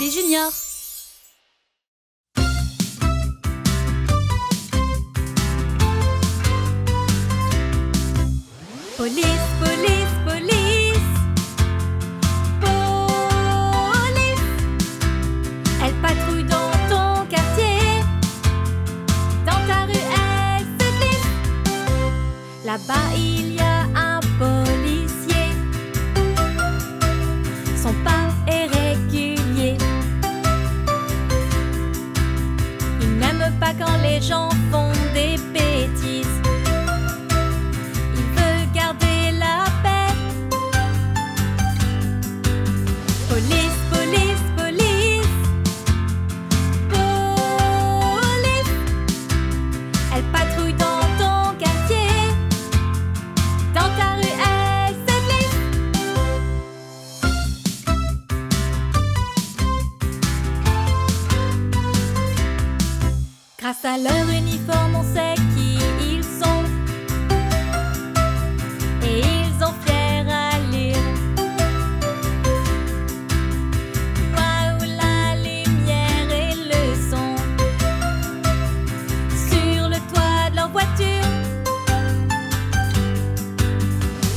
Police Junior. Police, police, police. Police. Elle patrouille dans ton quartier. Dans ta rue, elle se glisse. Là-bas, il y a un policier. Son pas est régulier. Il n'aime pas quand les gens font des bêtises. Il veut garder la paix. Police, police, police. Police. Elle patrouille dans ton quartier. Dans ta rue, elle se glisse. Grâce à leur uniforme, on sait qui ils sont. Et ils ont fier allure. Waouh, la lumière et le son. Sur le toit de leur voiture.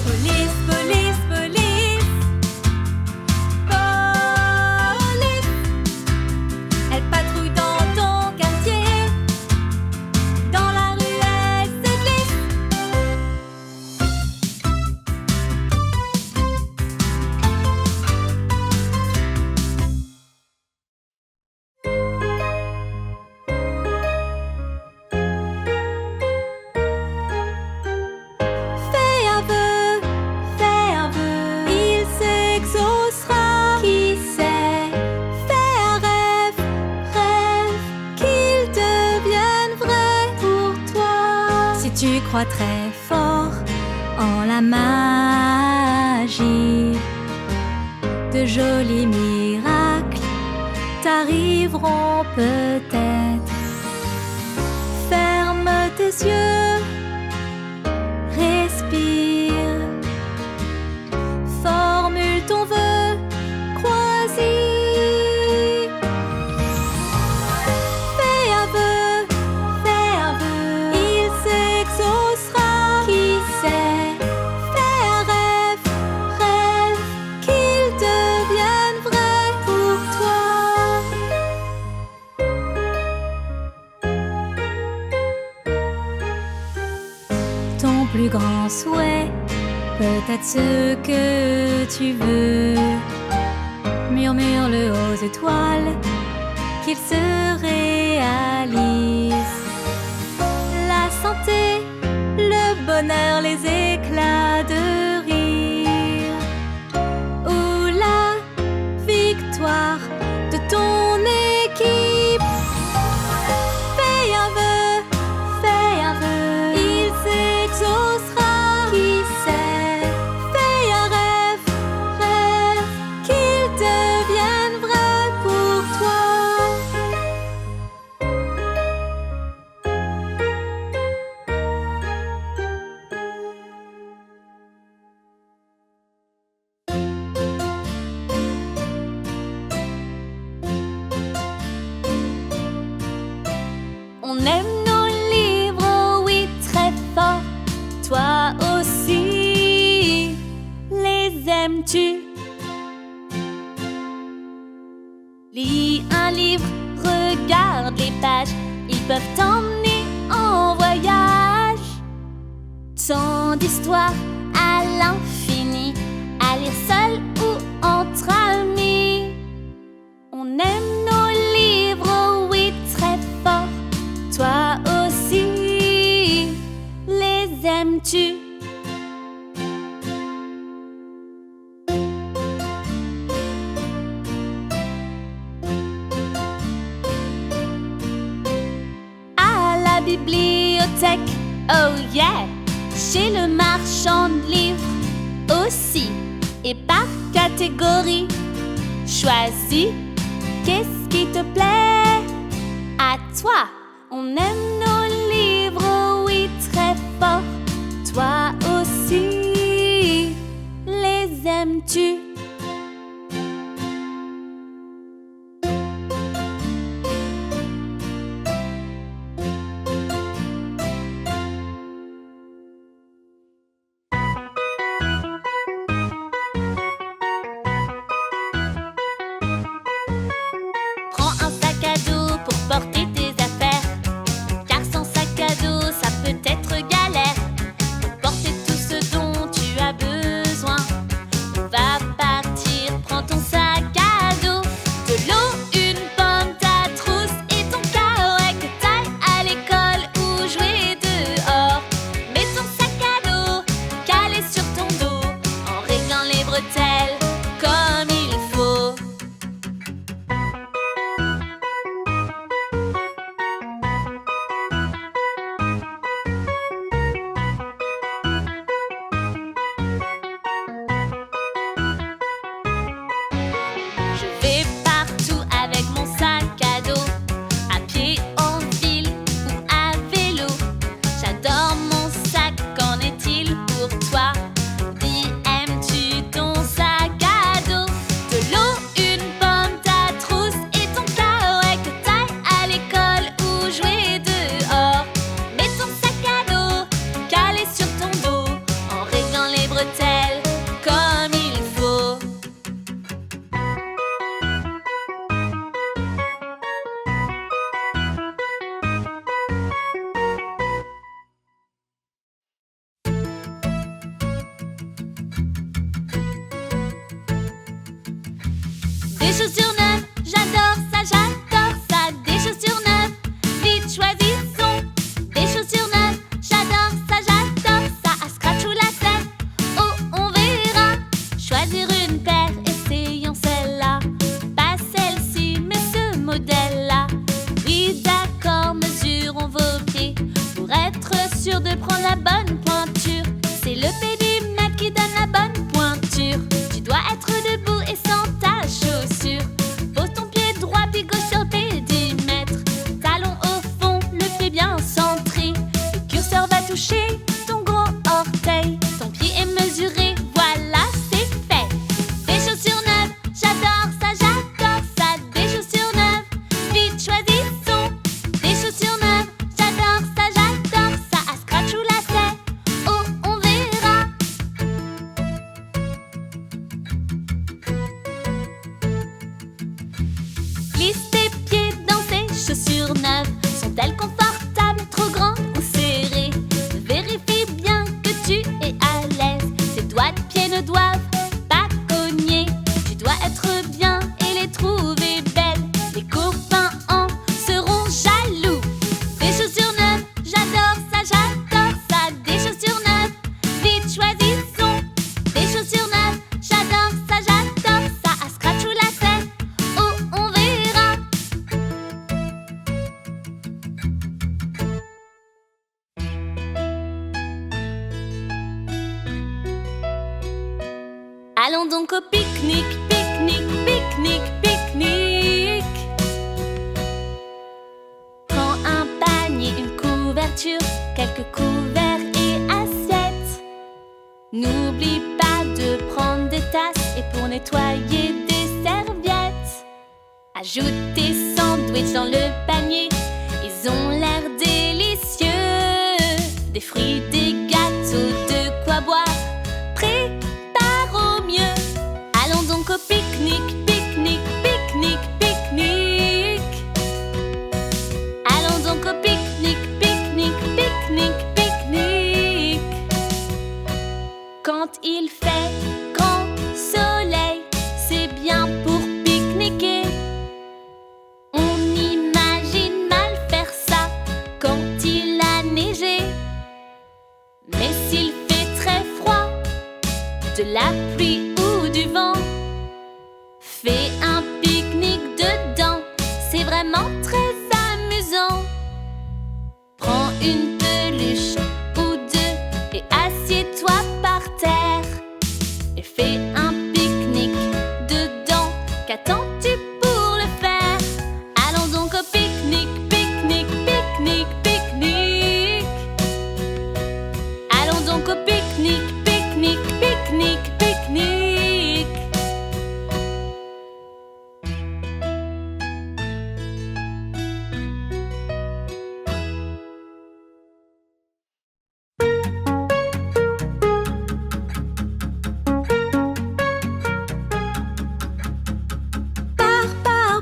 Police, police, police. Police. Elle patrouille dans ton quartier. Dans la rue, elle se glisse. Fais un vœu, il s'exaucera. Qui sait? Fais un rêve, rêve qu'il devienne vrai pour toi. Si tu crois très fort en la magie, de jolis miracles t'arriveront peut-être. Ferme tes yeux, respire, formule ton vœu, crois-y. Fais un vœu, il s'exaucera. Qui sait? Fais un rêve, rêve qu'il devienne vrai pour toi. Ton plus grand souhait, peut-être ce que tu veux. Murmure-le aux étoiles, qu'il se réalise. La santé, le bonheur, les éclats de rire. Ou la victoire de ton équipe. Fais un vœu, il s'exaucera. Qui sait? Fais un rêve, rêve qu'il devienne vrai pour toi. On aime nos livres, oui, très fort. Toi aussi, les aimes-tu? Lis un livre, regarde les pages. Ils peuvent t'emmener en voyage. Tant d'histoires à l'infini, à lire seul ou entre amis. On aime nos livres, oui, très fort. Toi aussi, les aimes-tu? À la bibliothèque, oh yeah. Chez le marchand de livres aussi. Et par catégorie, choisis qu'est-ce qui te plaît. À toi, on aime nos livres, oui, très fort. Toi aussi, les aimes-tu? Des chaussures neuves, j'adore ça, des chaussures neuves, vite choisissons. Des chaussures neuves, j'adore ça, à scratch ou lacet, oh on verra. Choisir une paire, essayons celle-là, pas celle-ci mais ce modèle-là. Oui d'accord, mesurons vos pieds pour être sûr de prendre la bonne pointure. C'est le pédimètre qui donne la bonne pointure. Tu dois être debout et sans ta chaussure. Pose ton pied droit puis gauche sur le pédimètre. Talon au fond, le pied bien centré. Le curseur va toucher ton gros orteil. Ton pied est mesuré, voilà c'est fait. Des chaussures neuves, j'adore ça, des chaussures neuves, vite choisissons. Des chaussures neuves, j'adore ça, à scratch ou lacet, oh on verra. Glisse tes pieds dans ces chaussures neuves. Sont-elles confortables, trop grandes ou serrées? Vérifie bien que tu es à l'aise. Tes doigts de pied ne doivent pas cogner. Tu dois être bien et les trouver belles. Les copains en seront jaloux. Des chaussures neuves, j'adore ça, des chaussures neuves, vite choisissons. Des chaussures neuves, j'adore ça, à scratch ou lacet, oh on verra. Allons donc au pique-nique, pique-nique, pique-nique, pique-nique. Prends un panier, une couverture, quelques couverts et assiettes. N'oublie pas de prendre des tasses et pour nettoyer des serviettes. Ajoute tes sandwichs dans le panier, ils ont l'air délicieux. Des fruits, des gâteaux, de quoi boire, prépare au mieux. Allons donc au pique-nique, pique-nique, pique-nique, pique-nique. Allons donc au pique-nique, pique-nique, pique-nique, pique-nique. Quand il fait grand soleil, c'est bien pour pique-niquer. On imagine mal faire ça quand il a neigé. Mais s'il fait très froid, de la pluie ou du vent, fais un pique-nique dedans, c'est vraiment très amusant. Prends une peluche ou deux et assieds-toi par terre et fais un pique-nique dedans. Qu'attends-tu pour le faire? Allons donc au pique-nique, pique-nique, pique-nique, pique-nique. Allons donc au pique-nique, pique-nique, pique-nique, pique-nique.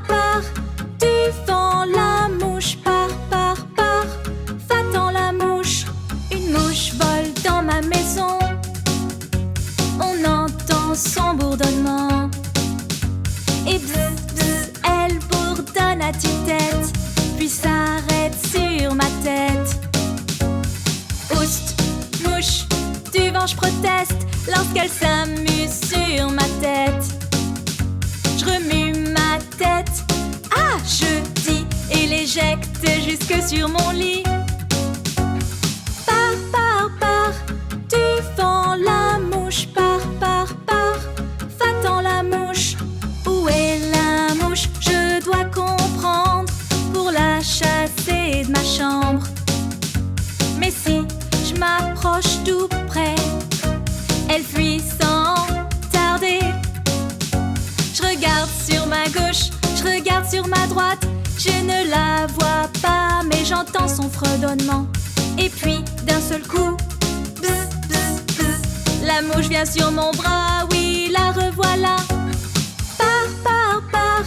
Pars, tu fends la mouche, pars, va-t'en la mouche. Une mouche vole dans ma maison, on entend son bourdonnement. Et bzz, bzz, elle bourdonne à tue-tête, puis s'arrête sur ma tête. Oust, mouche, du vent je proteste lorsqu'elle s'amuse sur ma tête. Je remue ma tête, ah je dis, et l'éjecte jusque sur mon lit. Pars, tu fends la mouche, pars, va-t'en la mouche. Où est la mouche? Je dois comprendre pour la chasser de ma chambre. Mais si je m'approche tout près, elle fuit sans tarder. Je regarde sur ma gauche, je regarde sur ma droite, je ne la vois pas, mais j'entends son fredonnement. Et puis d'un seul coup, bzz, bzz, bzz, la mouche vient sur mon bras, oui la revoilà. Pars,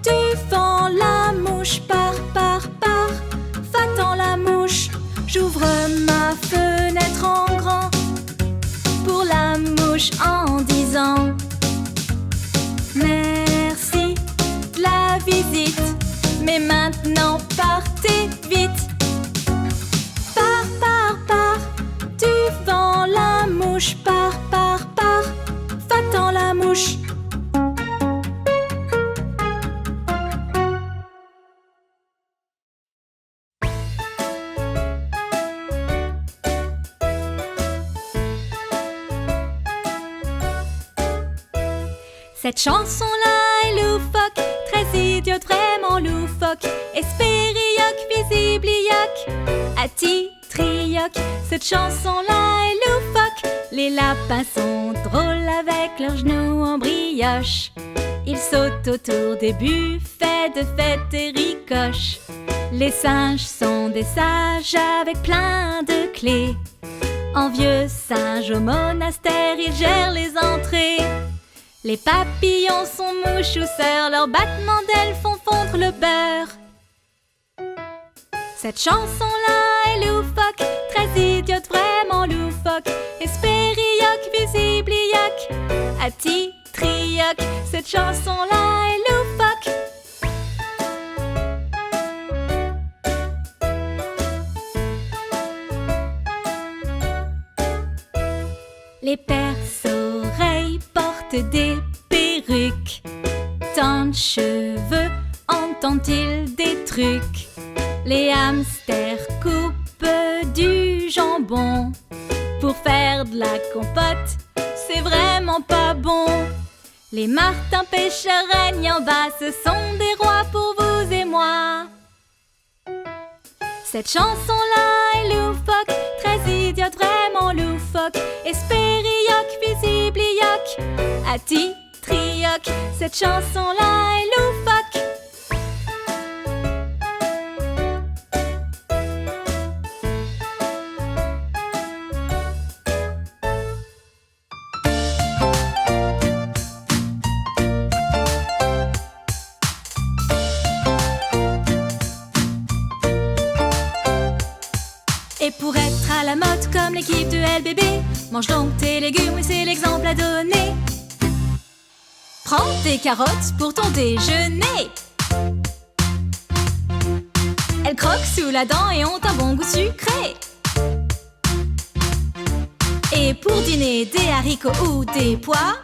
tu fends la mouche, pars, va-t'en la mouche. J'ouvre ma fenêtre en grand pour la mouche en disant merci, Mais maintenant partez vite. Pars, pars, pars, devant la mouche. Pars, pars, pars, va-t'en la mouche. Cette chanson-là est loufoque, très idiote, vraiment loufoque. Espérioque, visiblioque, atitrioque. Cette chanson-là est loufoque. Les lapins sont drôles avec leurs genoux en brioche. Ils sautent autour des buffets de fête et ricochent. Les singes sont des sages avec plein de clés. En vieux singe au monastère, ils gèrent les entrées. Les papillons sont mouchousseurs, leurs battements d'ailes font fondre le beurre. Cette chanson-là est loufoque, très idiote, vraiment loufoque. Espérioque, visiblioque, atitrioque. Cette chanson-là est loufoque. Les perce-oreilles portent des perruques. Tant de cheveux, entendent-ils des trucs? Les hamsters coupent du jambon. Pour faire de la compote, c'est vraiment pas bon. Les martins pêcheurs règnent en bas, ce sont des rois pour vous et moi. Cette chanson-là est loufoque, très idiote, vraiment loufoque. Espérioque, visiblioque, atitrioque. Cette chanson-là est loufoque. Et pour être à la mode comme l'équipe de LBB, mange donc tes légumes, oui c'est l'exemple à donner. Prends tes carottes pour ton déjeuner. Elles croquent sous la dent et ont un bon goût sucré. Et pour dîner, des haricots ou des pois.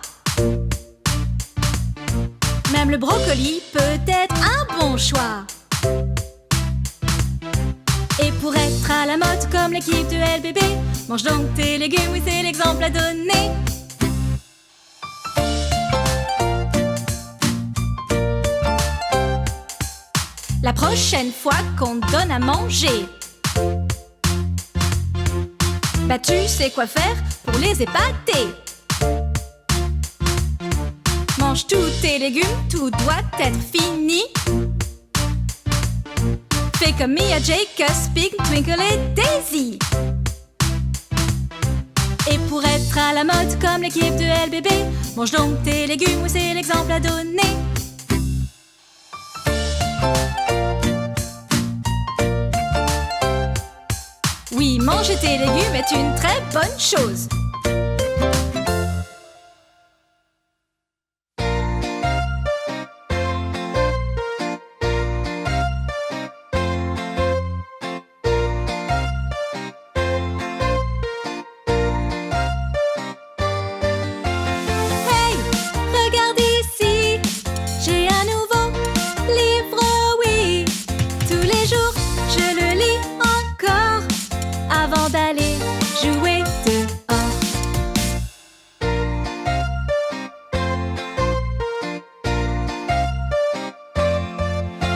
Même le brocoli peut être un bon choix. Et pour être à la mode comme l'équipe de LBB, mange donc tes légumes, oui c'est l'exemple à donner. La prochaine fois qu'on te donne à manger, bah tu sais quoi faire pour les épater. Mange tous tes légumes, tout doit être fini. Fais comme Mia, Jacobs, Pig, Twinkle et Daisy. Et pour être à la mode comme l'équipe de LBB, mange donc tes légumes, oui c'est l'exemple à donner. Oui, manger tes légumes est une très bonne chose.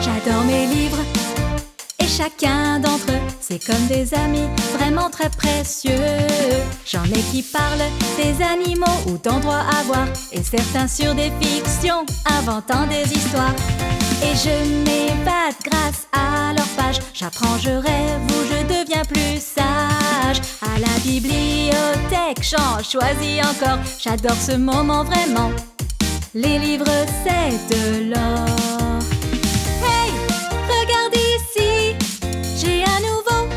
J'adore mes livres et chacun d'entre eux, c'est comme des amis vraiment très précieux. J'en ai qui parlent des animaux ou d'endroits à voir, et certains sur des fictions, inventant des histoires. Et je m'épate grâce à leurs pages. J'apprends, je rêve ou je deviens plus sage. À la bibliothèque, j'en choisis encore. J'adore ce moment vraiment. Les livres, c'est de l'or. Hey, regarde ici, j'ai un nouveau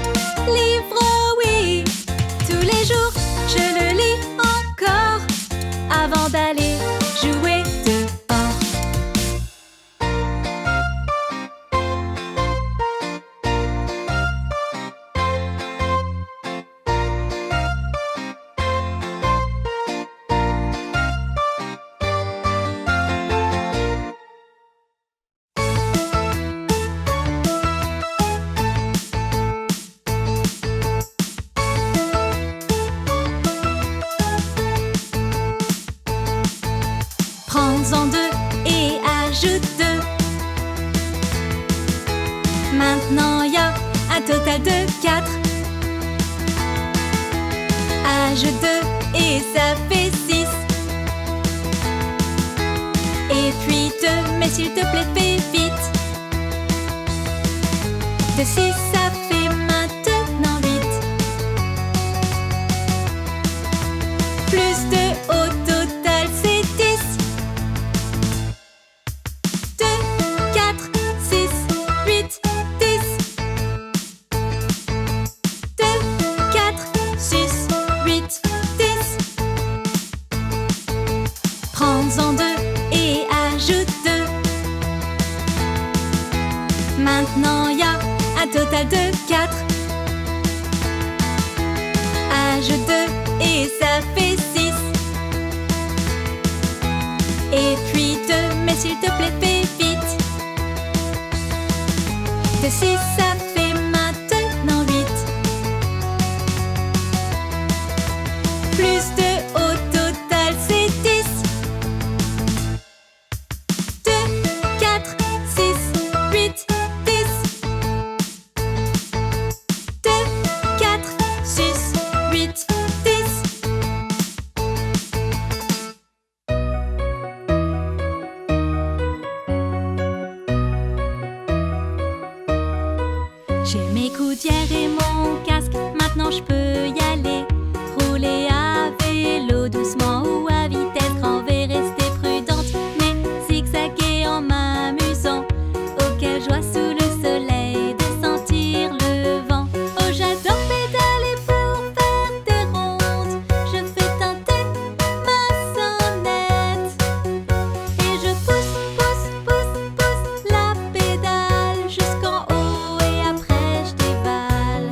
livre, oui. Tous les jours, je le lis encore avant d'aller jouer dehors. Prends-en 2 et ajoute 2. Maintenant il y a un total de 4. Ajoute 2 et ça fait 6. Et puis 2, mais s'il te plaît fais vite. De 6 ça fait maintenant 8. Plus 2 au total c'est 10. 2, 4, 6, 8, 10. 2, 4, 6, 8, 10. Prends-en 2 et ajoute 2. Maintenant il y a un total de 4. Ajoute 2 et ça fait 6. Et puis 2, mais s'il te plaît fais vite. De 6 ça fait maintenant 8. Plus 2 au total c'est 10. 2, 4, 6, 8, 10. 2, 4, 6, 8, 10. J'ai mes coudières et mon casque, maintenant je peux y aller. Rouler à vélo doucement ou à vitesse grand V, rester prudente, mais zigzaguer en m'amusant. Oh quelle joie sous le soleil de sentir le vent. Oh j'adore pédaler pour faire des rondes. Je fais teinter ma sonnette et je pousse, pousse, pousse, pousse la pédale jusqu'en haut et après je dévale.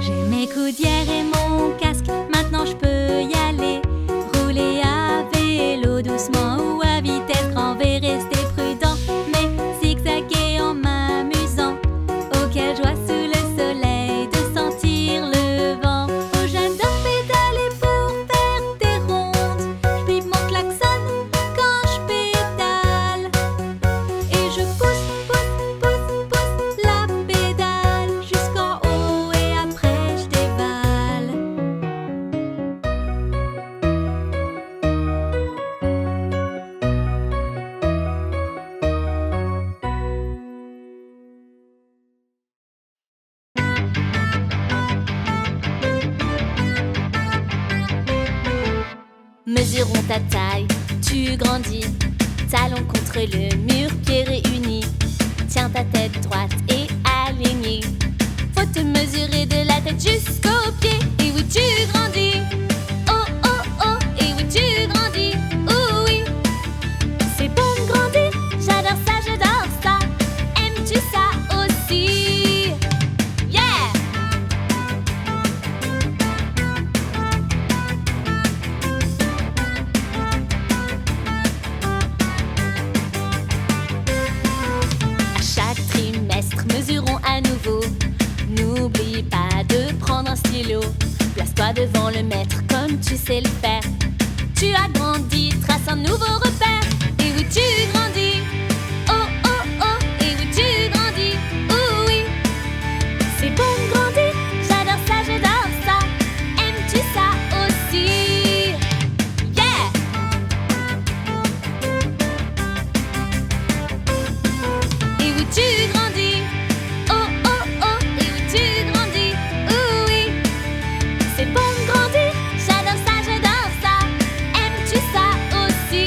J'ai mes coudières et mon casque, maintenant je peux y aller. Rouler à vélo doucement ou à vitesse grand V, rester prudent, mais zigzaguer en m'amusant. Oh quelle joie sous le soleil de sentir le vent. Oh j'adore pédaler pour faire des rondes. Je bip mon klaxon quand je pédale et je pousse, pousse, pousse, pousse la pédale jusqu'en haut et après je dévale. Mesurons ta taille, tu grandis. Talons contre le mur, pieds réunis. Tiens ta tête droite et alignée. Faut te mesurer de la tête jusqu'aux pieds. Et oui tu grandis. Oh oh oh, et oui tu grandis. Oh oui, c'est bon de grandir. J'adore ça, aimes-tu ça aussi? Yeah! À chaque trimestre, mesurons à nouveau. N'oublie pas de prendre un stylo. Place-toi devant le maître comme tu sais le faire. Tu as grandi, trace un nouveau repère. Et oui, tu grandis. Oh oh oh, et oui, tu grandis. Oh oui, c'est bon de grandir. J'adore ça, aimes-tu ça aussi? Yeah! Et oui, tu grandis. Oh oh oh, et oui, tu grandis. Oh oui, c'est bon de grandir. J'adore ça, aimes-tu ça aussi?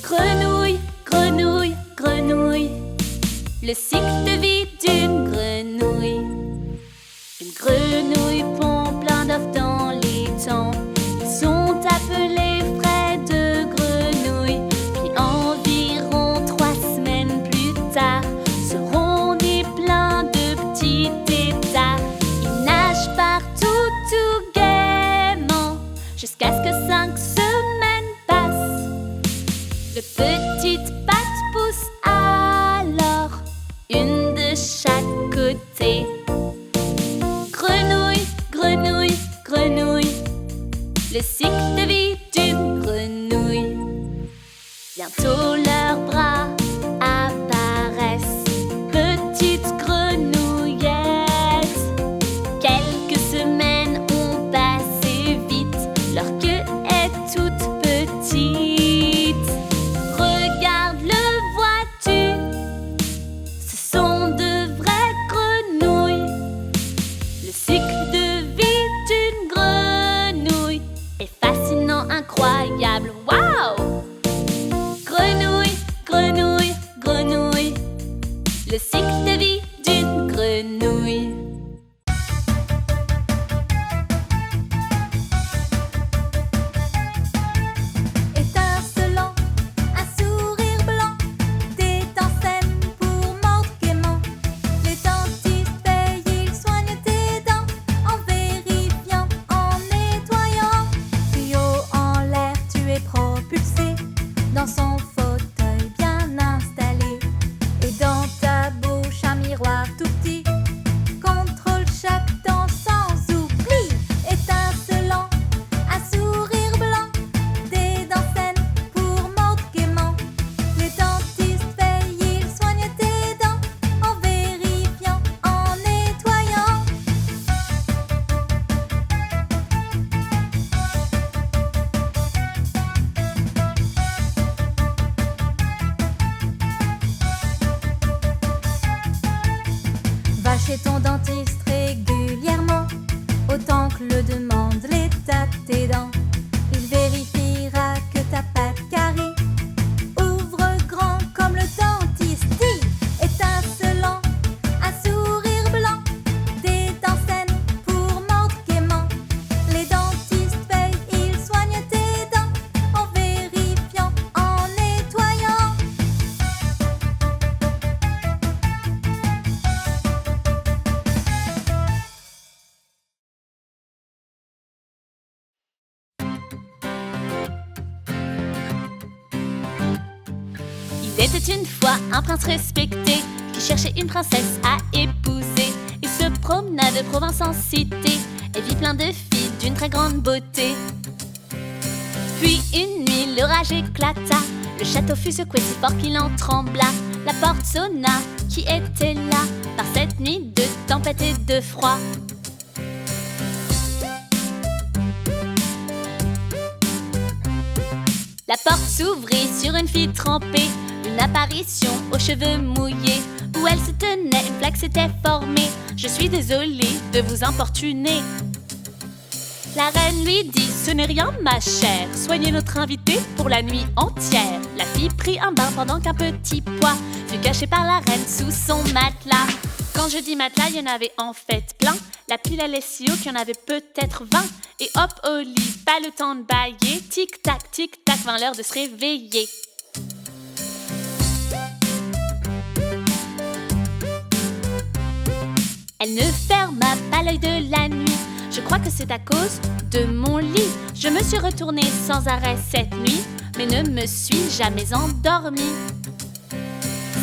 Grenouille, grenouille, grenouille. Le cycle de vie d'une grenouille. Une grenouille pond plein d'œufs dans les temps. Ils sont appelés frais de grenouille. Puis environ 3 semaines plus tard, seront nés plein de petits têtards. Ils nagent par jusqu'à ce que 5 semaines passent. De petites pattes poussent alors, une de chaque côté. Grenouille, grenouille, grenouille, le cycle de vie d'une grenouille. Bientôt leurs bras apparaissent, petites grenouillettes. Quelques semaines ont passé vite, leur queue est toute petite. Regarde, le vois-tu? Ce sont de vraies grenouilles. Le cycle de vie d'une grenouille est fascinant, incroyable. Waouh! Grenouille, grenouille, grenouille, le cycle de vie d'une grenouille. Étincelant, un sourire blanc, des dents saines pour mordre gaiement. Les dentistes veillent, ils soignent tes dents en vérifiant, en nettoyant. Plus haut en l'air, tu es propulsé dans son fauteuil bien installé. Et dans ta bouche, un miroir tout petit contrôle chaque dent sans oubli. Étincelant, un sourire blanc, des dents saines pour mordre gaiement. Les dentistes veillent, ils soignent tes dents en vérifiant, en nettoyant. Va chez ton dentiste régulièrement, autant que le demande l'état de tes dents. Il vérifiera que t'as pas de caries. Ouvre grand comme le dentiste dit. Étincelant, un sourire blanc, des dents saines pour mordre gaiement. Les dentistes veillent, ils soignent tes dents en vérifiant, en nettoyant. Il était une fois un prince respecté qui cherchait une princesse à épouser. Il se promena de province en cité et vit plein de filles d'une très grande beauté. Puis une nuit, l'orage éclata, le château fut secoué si fort qu'il en trembla. La porte sonna, qui était là par cette nuit de tempête et de froid? La porte s'ouvrit sur une fille trempée, une apparition aux cheveux mouillés. Où elle se tenait, une plaque s'était formée. Je suis désolée de vous importuner. La reine lui dit, ce n'est rien ma chère, soignez notre invité pour la nuit entière. La fille prit un bain pendant qu'un petit pois fut caché par la reine sous son matelas. Quand je dis matelas, il y en avait en fait plein. La pile allait si haut qu'il y en avait peut-être 20. Et hop au lit, pas le temps de bailler. Tic-tac, vint l'heure de se réveiller. Elle ne ferma pas l'œil de la nuit. Je crois que c'est à cause de mon lit. Je me suis retournée sans arrêt cette nuit, mais ne me suis jamais endormie.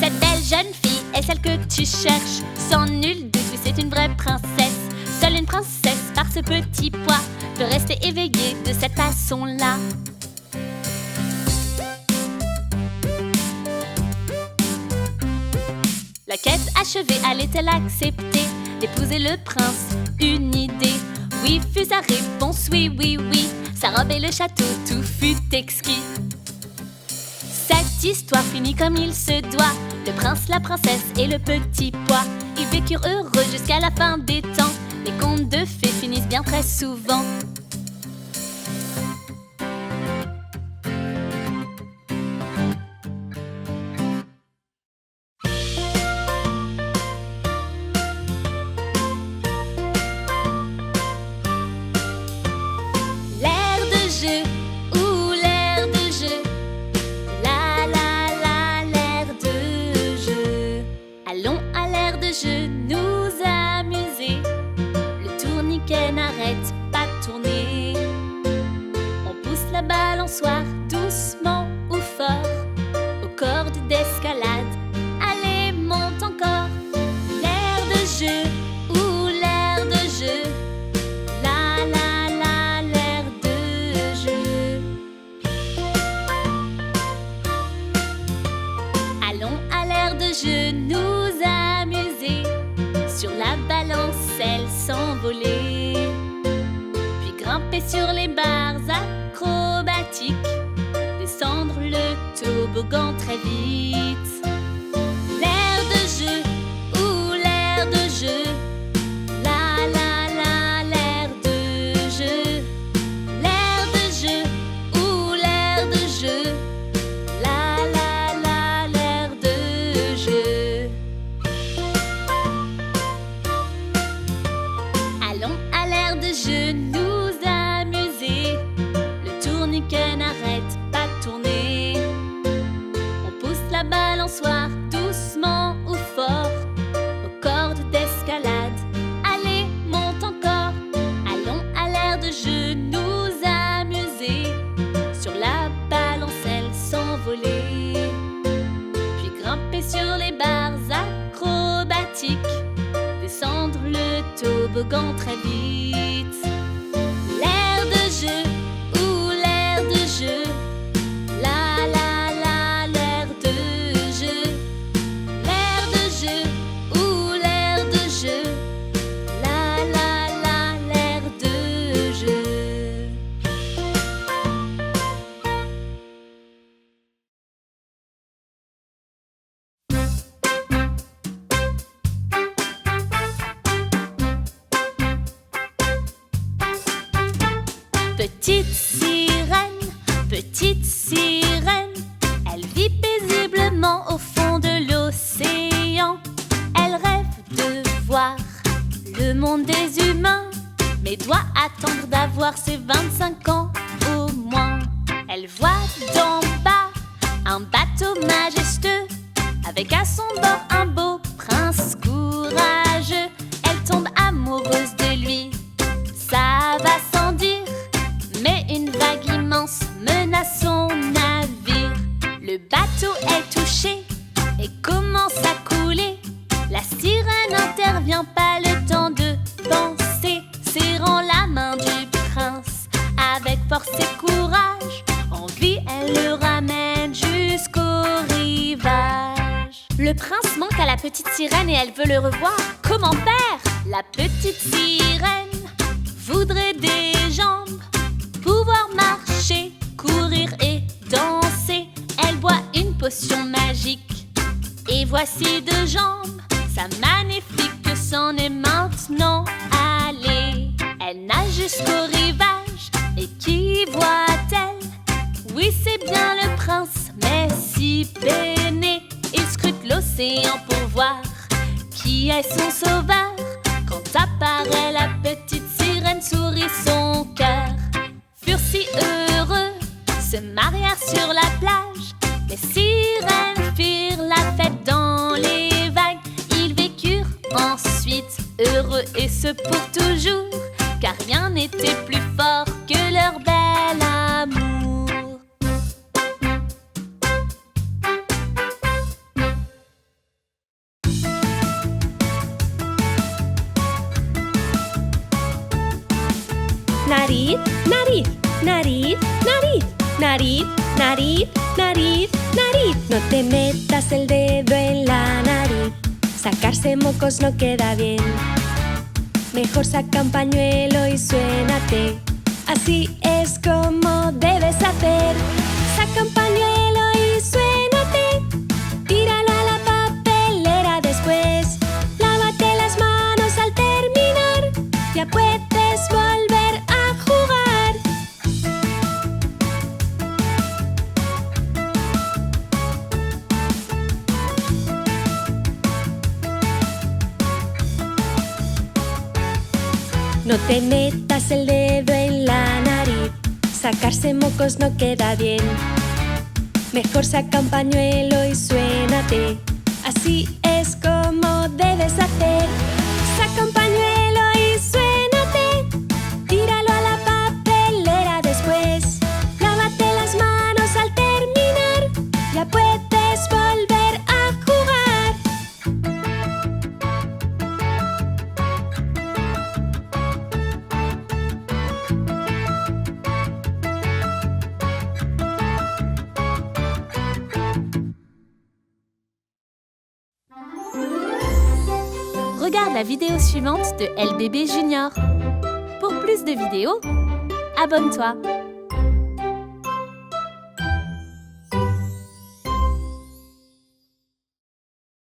Cette belle jeune fille est celle que tu cherches. Sans nul doute, oui, c'est une vraie princesse. Seule une princesse par ce petit pois peut rester éveillée de cette façon-là. La quête achevée, allait-elle accepter d'épouser le prince? Une idée, oui fut sa réponse, oui, oui, oui. Sa robe et le château, tout fut exquis. Cette histoire finit comme il se doit. Le prince, la princesse et le petit pois, ils vécurent heureux jusqu'à la fin des temps. Les contes de fées finissent bien très souvent. L'air de jeu, ou l'air de jeu. La la la, l'air de jeu. Allons à l'air de jeu nous amuser. Le tourniquet n'arrête pas de tourner. la balançoire doucement ou fort, aux cordes d'escalade. Allez, monte encore. L'air de jeu ou l'air de jeu. La la la, l'air de jeu. Allons à l'air de jeu nous amuser, sur la balancelle s'envoler, puis grimper sur les barres acrobatiques, descendre le toboggan très vite. L'air de jeu ou l'air de jeu. La la la, l'air de jeu. L'air de jeu ou l'air de jeu. La la la, l'air de jeu. Allons à l'air de jeu nous amuser, le tourniquet n'arrête pas de tourner. On pousse la balançoire doucement ou fort, aux cordes d'escalade. Allez, monte encore. Allons à l'air de jeu nous amuser, sur la balancelle s'envoler, puis grimper sur les barres acrobatiques, descendre le toboggan très vite. L'air de jeu ou l'air de jeu. La la la, l'air de jeu. L'air de jeu ou l'air de jeu. La la la, l'air de jeu. Petite sirène, elle vit paisiblement au fond de l'océan. Elle rêve de voir le monde des humains, mais doit attendre d'avoir ses 25 ans au moins. Elle voit d'en bas un bateau majestueux, avec à son bord un beau prince courageux. Elle tombe amoureuse de lui, ça va sans dire, mais une vague immense menace son navire. Le bateau est touché et commence à couler. La sirène intervient, pas le temps de penser, serrant la main du prince avec force et courage. En vie, elle le ramène jusqu'au rivage. Le prince manque à la petite sirène et elle veut le revoir. Comment faire? La petite sirène voudrait des jambes, pouvoir marcher, courir et danser. Elle boit une potion magique et voici 2 jambes. Sa magnifique s'en est maintenant allée. Elle nage jusqu'au rivage et qui voit-elle? Oui, c'est bien le prince, mais si peiné. Il scrute l'océan pour voir qui est son sauveur. Quand apparaît la petite sirène, sourit son cœur. Furent si heureux, se marièrent sur la plage. Les sirènes firent la fête dans les vagues. Ils vécurent ensuite heureux et ce pour toujours, car rien n'était plus fort que leur bel amour. Nariz, nariz, nariz, nariz, nariz, nariz, nariz, nariz. No te metas el dedo en la nariz, sacarse mocos no queda bien. Mejor saca un pañuelo y suénate, así es como debes hacer. Saca un pañuelo y suénate, tíralo a la papelera después. Lávate las manos al terminar, ya puedes volver a jugar. No te metas el dedo en la nariz, sacarse mocos no queda bien. Mejor saca un pañuelo y suénate, así es como debes hacer. Saca un pañuelo y suénate, tíralo a la papelera después. Lávate regarde la vidéo suivante de LBB Junior. Pour plus de vidéos, abonne-toi.